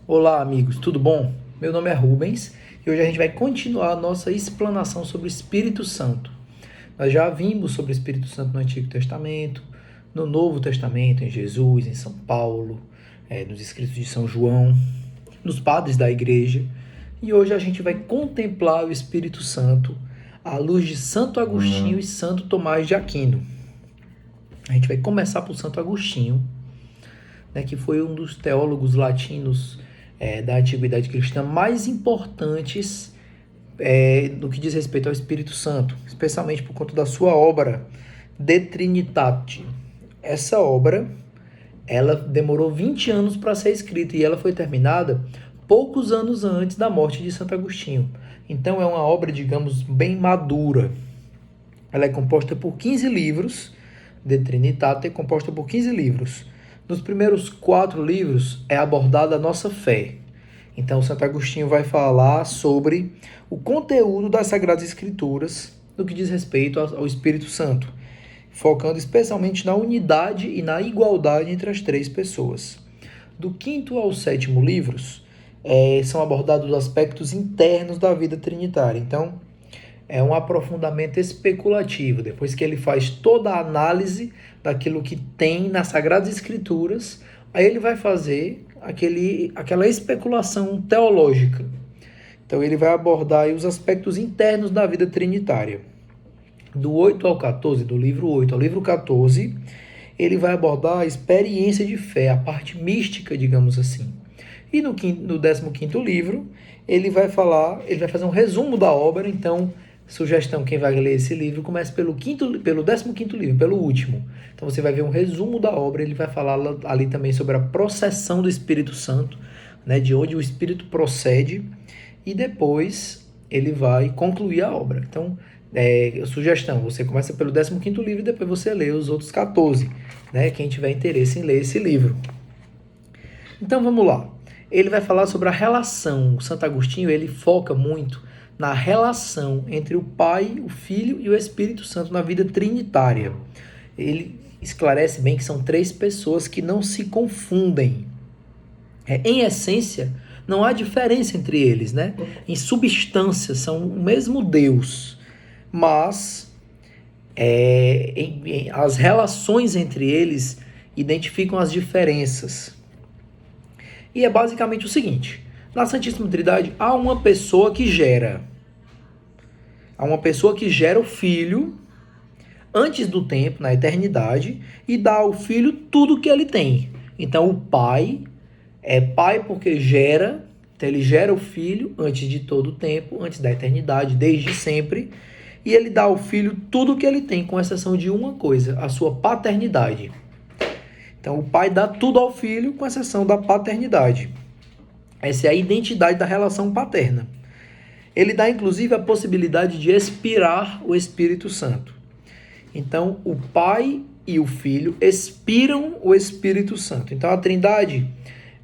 Olá, amigos, tudo bom? Meu nome é Rubens e hoje a gente vai continuar a nossa explanação sobre o Espírito Santo. Nós já vimos sobre o Espírito Santo no Antigo Testamento, no Novo Testamento, em Jesus, em São Paulo, nos escritos de São João, nos padres da igreja. E hoje a gente vai contemplar o Espírito Santo à luz de Santo Agostinho e Santo Tomás de Aquino. A gente vai começar por Santo Agostinho, que foi um dos teólogos latinos da Antiguidade Cristã mais importantes no que diz respeito ao Espírito Santo, especialmente por conta da sua obra De Trinitate. Essa obra, ela demorou 20 anos para ser escrita e ela foi terminada poucos anos antes da morte de Santo Agostinho. Então é uma obra, digamos, bem madura. Ela é composta por 15 livros. De Trinitate é composta por 15 livros. Nos primeiros 4 livros é abordada a nossa fé. Então, Santo Agostinho vai falar sobre o conteúdo das Sagradas Escrituras no que diz respeito ao Espírito Santo, focando especialmente na unidade e na igualdade entre as 3 pessoas. Do 5º ao 7º livros, são abordados os aspectos internos da vida trinitária. Então, é um aprofundamento especulativo. Depois que ele faz toda a análise daquilo que tem nas Sagradas Escrituras, aí ele vai fazer aquela especulação teológica. Então ele vai abordar os aspectos internos da vida trinitária. Do 8 ao 14, do livro 8 ao livro 14, ele vai abordar a experiência de fé, a parte mística, digamos assim. E no 15º livro, ele vai fazer um resumo da obra. Então, sugestão, quem vai ler esse livro, comece pelo 15º livro, pelo último. Então você vai ver um resumo da obra, ele vai falar ali também sobre a processão do Espírito Santo, de onde o Espírito procede, e depois ele vai concluir a obra. Então, sugestão, você começa pelo 15º livro e depois você lê os outros 14, quem tiver interesse em ler esse livro. Então vamos lá. Ele vai falar sobre a relação. O Santo Agostinho, ele foca muito na relação entre o Pai, o Filho e o Espírito Santo na vida trinitária. Ele esclarece bem que são 3 pessoas que não se confundem. Em essência, não há diferença entre eles, Em substância, são o mesmo Deus, mas as relações entre eles identificam as diferenças. E é basicamente o seguinte: na Santíssima Trindade há uma pessoa que gera. Há uma pessoa que gera o Filho antes do tempo, na eternidade, e dá ao Filho tudo o que ele tem. Então o Pai é Pai porque gera, então ele gera o Filho antes de todo o tempo, antes da eternidade, desde sempre, e ele dá ao Filho tudo o que ele tem, com exceção de uma coisa, a sua paternidade. Então o Pai dá tudo ao Filho, com exceção da paternidade. Essa é a identidade da relação paterna. Ele dá, inclusive, a possibilidade de expirar o Espírito Santo. Então, o Pai e o Filho expiram o Espírito Santo. Então, a Trindade,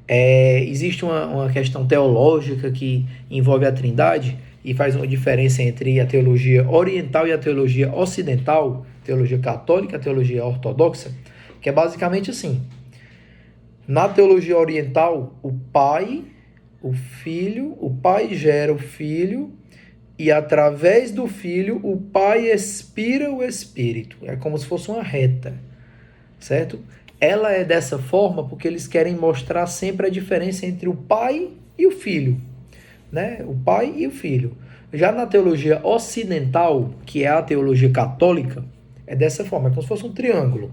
existe uma questão teológica que envolve a Trindade e faz uma diferença entre a teologia oriental e a teologia ocidental, teologia católica, a teologia ortodoxa, que é basicamente assim. Na teologia oriental, o Pai gera o Filho e através do Filho o Pai expira o Espírito. É como se fosse uma reta, certo? Ela é dessa forma porque eles querem mostrar sempre a diferença entre o Pai e o Filho, O Pai e o Filho. Já na teologia ocidental, que é a teologia católica, é dessa forma, é como se fosse um triângulo.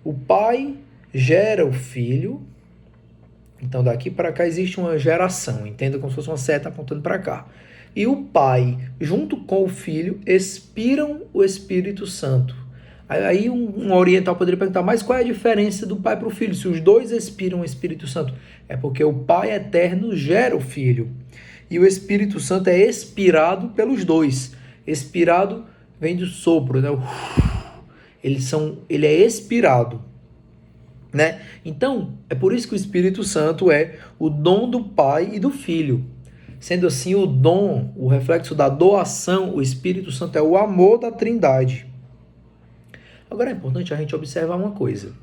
O Pai gera o Filho. Então, daqui para cá existe uma geração, entenda como se fosse uma seta apontando para cá. E o Pai, junto com o Filho, expiram o Espírito Santo. Aí um oriental poderia perguntar, mas qual é a diferença do Pai para o Filho? Se os dois expiram o Espírito Santo? É porque o Pai eterno gera o Filho. E o Espírito Santo é expirado pelos dois. Expirado vem do sopro, Ele é expirado. Então, é por isso que o Espírito Santo é o dom do Pai e do Filho. Sendo assim, o dom, o reflexo da doação, o Espírito Santo é o amor da Trindade. Agora é importante a gente observar uma coisa.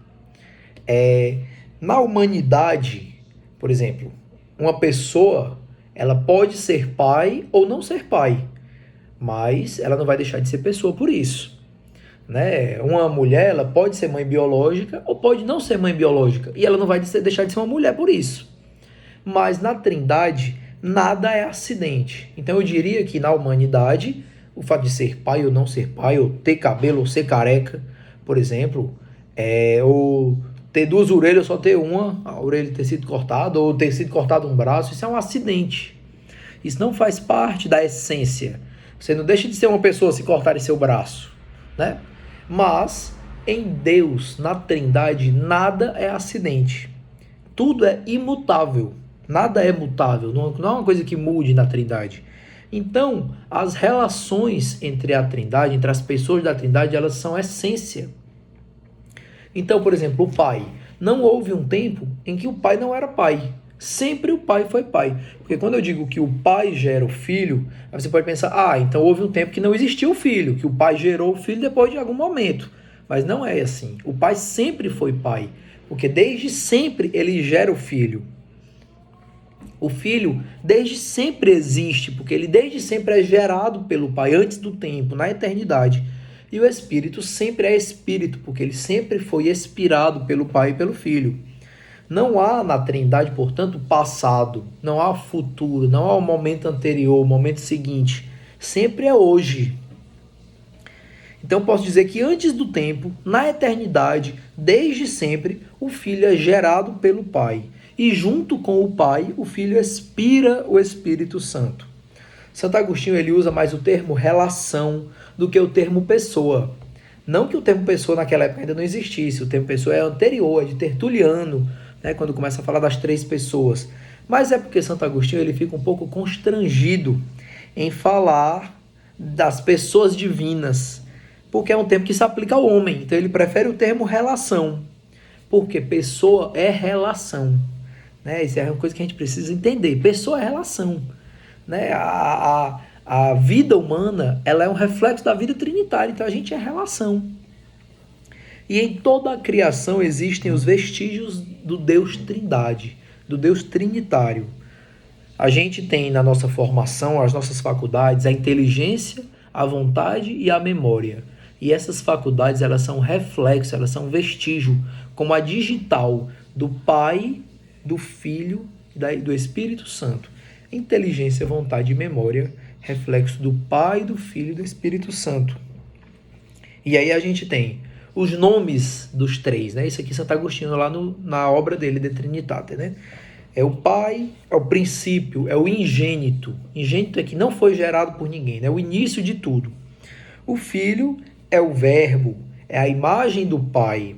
Na humanidade, por exemplo, uma pessoa, ela pode ser pai ou não ser pai, mas ela não vai deixar de ser pessoa por isso, né? Uma mulher, ela pode ser mãe biológica ou pode não ser mãe biológica, e ela não vai deixar de ser uma mulher por isso. Mas na Trindade, nada é acidente. Então eu diria que na humanidade, o fato de ser pai ou não ser pai, ou ter cabelo ou ser careca, por exemplo, ou ter duas orelhas, só ter uma, a orelha ter sido cortada, ou ter sido cortado um braço, isso é um acidente. Isso não faz parte da essência. Você não deixa de ser uma pessoa se cortarem seu braço, né? Mas em Deus, na Trindade, nada é acidente. Tudo é imutável. Nada é mutável. Não é uma coisa que mude na Trindade. Então, as relações entre a Trindade, entre as pessoas da Trindade, elas são essência. Então, por exemplo, o pai. Não houve um tempo em que o pai não era pai. Sempre o pai foi pai. Porque quando eu digo que o pai gera o filho, aí você pode pensar, então houve um tempo que não existiu o filho, que o pai gerou o filho depois de algum momento. Mas não é assim. O pai sempre foi pai, porque desde sempre ele gera o filho. O filho desde sempre existe, porque ele desde sempre é gerado pelo pai, antes do tempo, na eternidade. E o Espírito sempre é Espírito, porque ele sempre foi expirado pelo pai e pelo filho. Não há na Trindade, portanto, passado, não há futuro, não há o momento anterior, o momento seguinte. Sempre é hoje. Então posso dizer que antes do tempo, na eternidade, desde sempre, o Filho é gerado pelo Pai. E junto com o Pai, o Filho expira o Espírito Santo. Santo Agostinho ele usa mais o termo relação do que o termo pessoa. Não que o termo pessoa naquela época ainda não existisse, o termo pessoa é anterior, é de Tertuliano, né, quando começa a falar das três pessoas. Mas é porque Santo Agostinho ele fica um pouco constrangido em falar das pessoas divinas, porque é um termo que se aplica ao homem, então ele prefere o termo relação, porque pessoa é relação, né? Isso é uma coisa que a gente precisa entender, pessoa é relação, né? A vida humana ela é um reflexo da vida trinitária, então a gente é relação. E em toda a criação existem os vestígios do Deus Trindade, do Deus Trinitário. A gente tem na nossa formação, as nossas faculdades, a inteligência, a vontade e a memória. E essas faculdades elas são reflexo, elas são vestígio, como a digital do Pai, do Filho e do Espírito Santo. Inteligência, vontade e memória, reflexo do Pai, do Filho e do Espírito Santo. E aí a gente tem os nomes dos três, né? Isso aqui Santo Agostinho lá na obra dele, De Trinitate, né? É o Pai, é o princípio, é o ingênito. Ingênito é que não foi gerado por ninguém, né? É o início de tudo. O Filho é o verbo, é a imagem do Pai,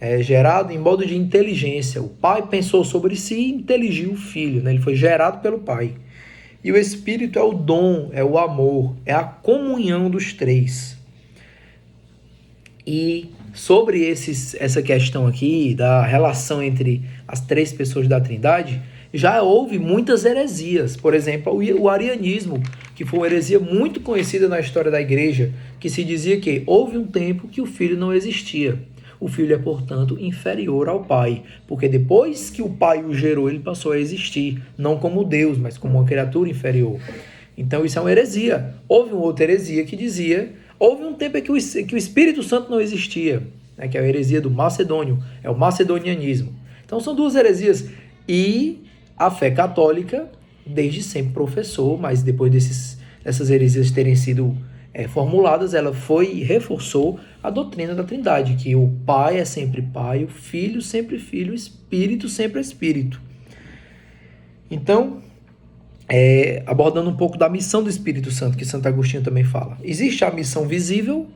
é gerado em modo de inteligência. O Pai pensou sobre si e inteligiu o Filho, né? Ele foi gerado pelo Pai. E o Espírito é o dom, é o amor, é a comunhão dos três. E sobre essa questão aqui da relação entre as três pessoas da Trindade, já houve muitas heresias. Por exemplo, o arianismo, que foi uma heresia muito conhecida na história da igreja, que se dizia que houve um tempo que o Filho não existia. O Filho é, portanto, inferior ao Pai, porque depois que o Pai o gerou, ele passou a existir, não como Deus, mas como uma criatura inferior. Então isso é uma heresia. Houve uma outra heresia que dizia, houve um tempo em que o Espírito Santo não existia, né, que é a heresia do Macedônio, é o macedonianismo. Então são duas heresias. E a fé católica, desde sempre professou, mas depois dessas heresias terem sido formuladas, ela foi e reforçou a doutrina da Trindade, que o Pai é sempre Pai, o Filho sempre Filho, o Espírito sempre Espírito. Então, abordando um pouco da missão do Espírito Santo, que Santo Agostinho também fala. Existe a missão visível,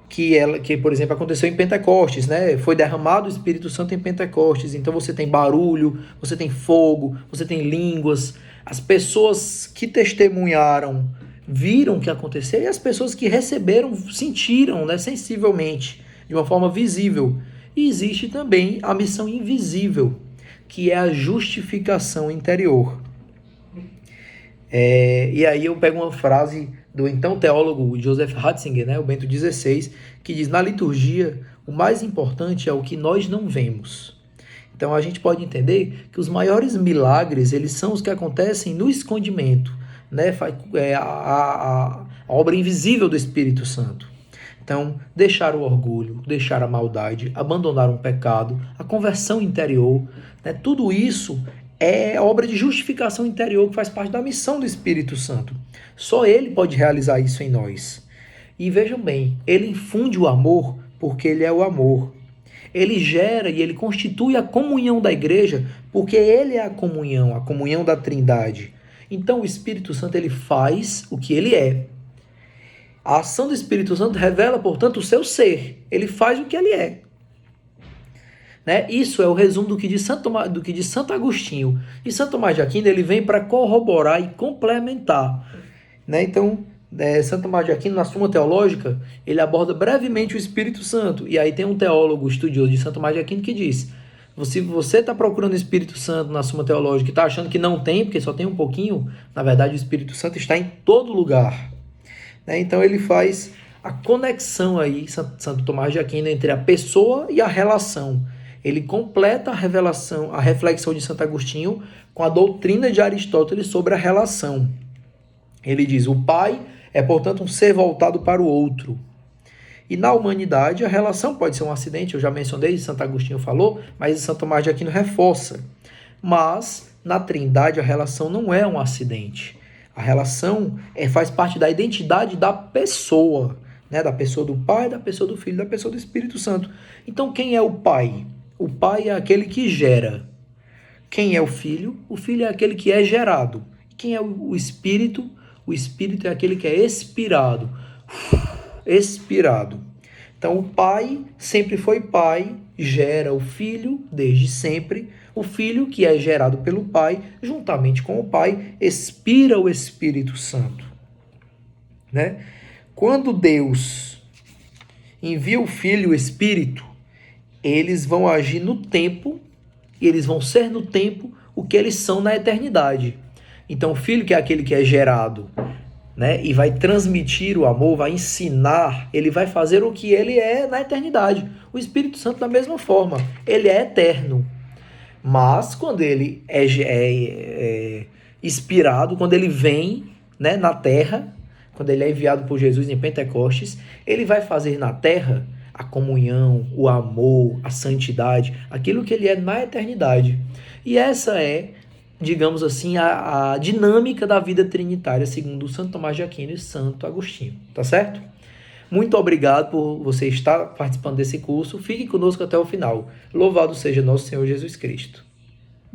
que, por exemplo, aconteceu em Pentecostes, né? Foi derramado o Espírito Santo em Pentecostes, então você tem barulho, você tem fogo, você tem línguas, as pessoas que testemunharam viram o que aconteceu e as pessoas que receberam sentiram, né, sensivelmente, de uma forma visível. E existe também a missão invisível, que é a justificação interior. E aí eu pego uma frase do então teólogo Joseph Ratzinger, né, o Bento XVI, que diz: na liturgia, o mais importante é o que nós não vemos. Então a gente pode entender que os maiores milagres, eles são os que acontecem no escondimento, né? A obra invisível do Espírito Santo. Então, deixar o orgulho, deixar a maldade, abandonar um pecado, a conversão interior, né? Tudo isso é obra de justificação interior que faz parte da missão do Espírito Santo. Só Ele pode realizar isso em nós. E vejam bem, Ele infunde o amor porque Ele é o amor. Ele gera e Ele constitui a comunhão da igreja porque Ele é a comunhão da Trindade. Então o Espírito Santo ele faz o que Ele é. A ação do Espírito Santo revela, portanto, o seu ser. Ele faz o que Ele é. Né? Isso é o resumo do que diz Santo Agostinho. E Santo Tomás de Aquino ele vem para corroborar e complementar. Né? Então, Santo Tomás de Aquino, na Suma Teológica, ele aborda brevemente o Espírito Santo. E aí tem um teólogo estudioso de Santo Tomás de Aquino que diz: se você está procurando o Espírito Santo na Suma Teológica e está achando que não tem, porque só tem um pouquinho, na verdade o Espírito Santo está em todo lugar. Né? Então ele faz a conexão aí, Santo Tomás de Aquino, entre a pessoa e a relação. Ele completa a revelação, a reflexão de Santo Agostinho com a doutrina de Aristóteles sobre a relação. Ele diz: o Pai é, portanto, um ser voltado para o outro. E na humanidade, a relação pode ser um acidente, eu já mencionei, Santo Agostinho falou, mas Santo Tomás de Aquino reforça. Mas, na Trindade, a relação não é um acidente. A relação faz parte da identidade da pessoa, né? Da pessoa do Pai, da pessoa do Filho, da pessoa do Espírito Santo. Então, quem é o Pai? O Pai é aquele que gera. Quem é o Filho? O Filho é aquele que é gerado. Quem é o Espírito? O Espírito é aquele que é expirado. Expirado. Então, o Pai sempre foi Pai, gera o Filho desde sempre. O Filho, que é gerado pelo Pai, juntamente com o Pai, expira o Espírito Santo. Né? Quando Deus envia o Filho e o Espírito, eles vão agir no tempo, e eles vão ser no tempo o que eles são na eternidade. Então, o Filho, que é aquele que é gerado, né, e vai transmitir o amor, vai ensinar, ele vai fazer o que ele é na eternidade. O Espírito Santo, da mesma forma, ele é eterno. Mas, quando ele é inspirado, quando ele vem, né, na terra, quando ele é enviado por Jesus em Pentecostes, ele vai fazer na terra a comunhão, o amor, a santidade, aquilo que ele é na eternidade. E essa é, digamos assim, a dinâmica da vida trinitária, segundo Santo Tomás de Aquino e Santo Agostinho. Tá certo? Muito obrigado por você estar participando desse curso. Fique conosco até o final. Louvado seja nosso Senhor Jesus Cristo.